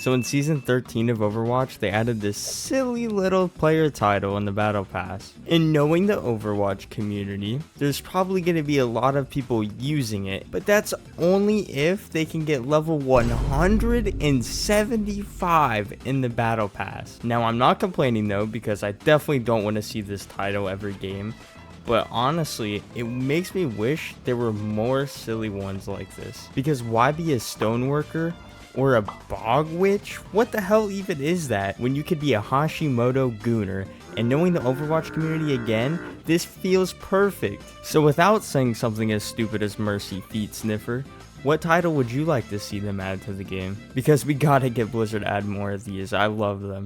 So in Season 13 of Overwatch, they added this silly little player title in the Battle Pass. And knowing the Overwatch community, there's probably going to be a lot of people using it, but that's only if they can get level 175 in the Battle Pass. Now, I'm not complaining though, because I definitely don't want to see this title every game. But honestly, it makes me wish there were more silly ones like this. Because why be a stoneworker or a bog witch? What the hell even is that when you could be a Hashimoto Gooner? And knowing the Overwatch community again, this feels perfect. So without saying something as stupid as Mercy Feet Sniffer, what title would you like to see them add to the game? Because we gotta get Blizzard add more of these. I love them.